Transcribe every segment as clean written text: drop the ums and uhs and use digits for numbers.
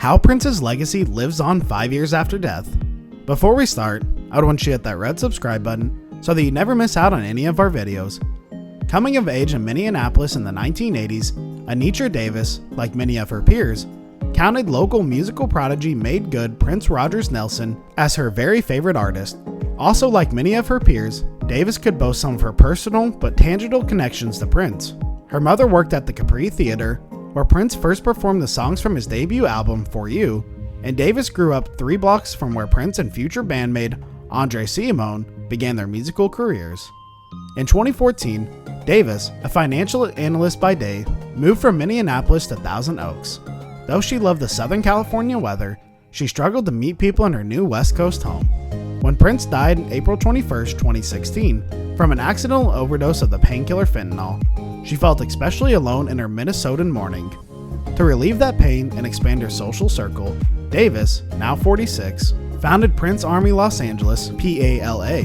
how Prince's legacy lives on 5 years after death. Before we start, I would want you to hit that red subscribe button so that you never miss out on any of our videos. Coming of age in Minneapolis in the 1980s, Anitra Davis, like many of her peers, counted local musical prodigy Made Good Prince Rogers Nelson as her very favorite artist. Also, like many of her peers, Davis could boast some of her personal but tangible connections to Prince. Her mother worked at the Capri Theater, where Prince first performed the songs from his debut album, For You, and Davis grew up 3 blocks from where Prince and future bandmate Andre Cymone began their musical careers. In 2014, Davis, a financial analyst by day, moved from Minneapolis to Thousand Oaks. Though she loved the Southern California weather, she struggled to meet people in her new West Coast home. When Prince died on April 21, 2016, from an accidental overdose of the painkiller fentanyl, she felt especially alone in her Minnesotan morning. To relieve that pain and expand her social circle, Davis, now 46, founded Prince Army Los Angeles, PALA,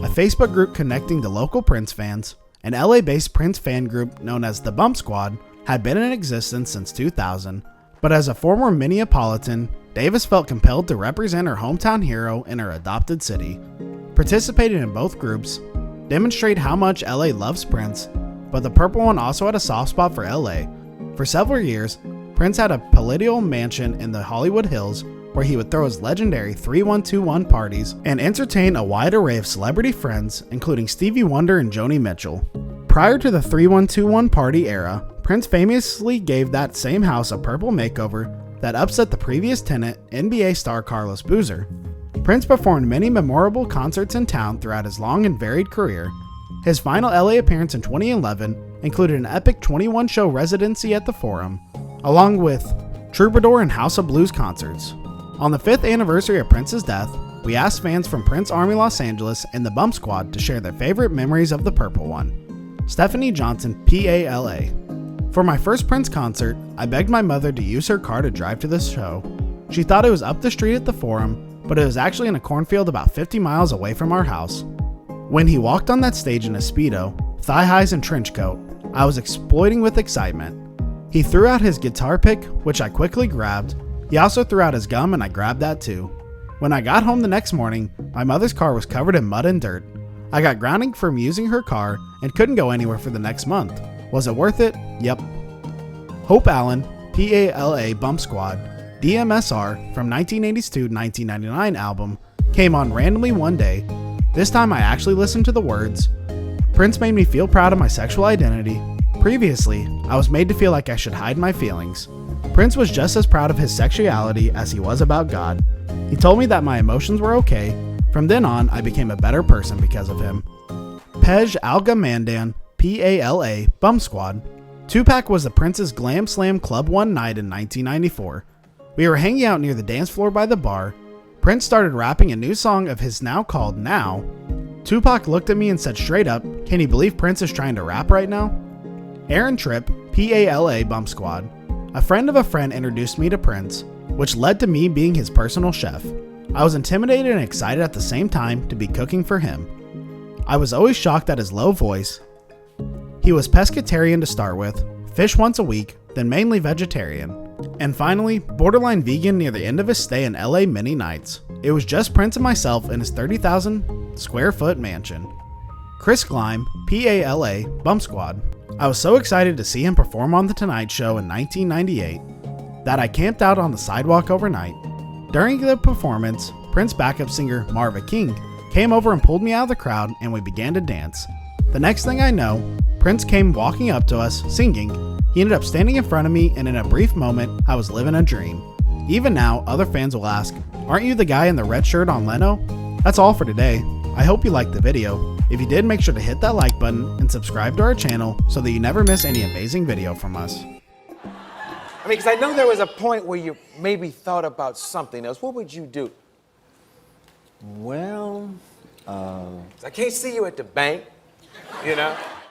a Facebook group connecting to local Prince fans. An LA-based Prince fan group known as the Bump Squad had been in existence since 2000, but as a former Minneapolitan, Davis felt compelled to represent her hometown hero in her adopted city. Participating in both groups demonstrate how much LA loves Prince, but the purple one also had a soft spot for LA. For several years, Prince had a palatial mansion in the Hollywood Hills where he would throw his legendary 3121 parties and entertain a wide array of celebrity friends, including Stevie Wonder and Joni Mitchell. Prior to the 3121 party era, Prince famously gave that same house a purple makeover that upset the previous tenant, NBA star Carlos Boozer. Prince performed many memorable concerts in town throughout his long and varied career. His final LA appearance in 2011 included an epic 21-show residency at the Forum, along with Troubadour and House of Blues concerts. On the 5th anniversary of Prince's death, we asked fans from Prince Army Los Angeles and the Bump Squad to share their favorite memories of the purple one. Stephanie Johnson, PALA. For my first Prince concert, I begged my mother to use her car to drive to the show. She thought it was up the street at the Forum, but it was actually in a cornfield about 50 miles away from our house. When he walked on that stage in a Speedo, thigh highs and trench coat, I was exploding with excitement. He threw out his guitar pick, which I quickly grabbed. He also threw out his gum and I grabbed that too. When I got home the next morning, my mother's car was covered in mud and dirt. I got grounded from using her car and couldn't go anywhere for the next month. Was it worth it? Yep. Hope Allen, PALA Bump Squad, DMSR from 1982 to 1999 album, came on randomly one day. This time I actually listened to the words. Prince made me feel proud of my sexual identity. Previously, I was made to feel like I should hide my feelings. Prince was just as proud of his sexuality as he was about God. He told me that my emotions were okay. From then on, I became a better person because of him. Pej Alga Mandan, PALA Bump Squad. Tupac was the Prince's Glam Slam Club one night in 1994. We were hanging out near the dance floor by the bar. Prince started rapping a new song of his now called Now. Tupac looked at me and said straight up, "Can you believe Prince is trying to rap right now?" Aaron Tripp, PALA Bump Squad. A friend of a friend introduced me to Prince, which led to me being his personal chef. I was intimidated and excited at the same time to be cooking for him. I was always shocked at his low voice. He was pescatarian to start with, fish once a week, then mainly vegetarian, and finally borderline vegan near the end of his stay in LA many nights. It was just Prince and myself in his 30,000 square foot mansion. Chris Gleim, PALA Bump Squad. I was so excited to see him perform on The Tonight Show in 1998 that I camped out on the sidewalk overnight. During the performance, Prince backup singer Marva King came over and pulled me out of the crowd and we began to dance. The next thing I know, Prince came walking up to us, singing. He ended up standing in front of me and in a brief moment, I was living a dream. Even now, other fans will ask, "Aren't you the guy in the red shirt on Leno?" That's all for today. I hope you liked the video. If you did, make sure to hit that like button and subscribe to our channel so that you never miss any amazing video from us. I mean, because I know there was a point where you maybe thought about something else. What would you do? Well, I can't see you at the bank, you know?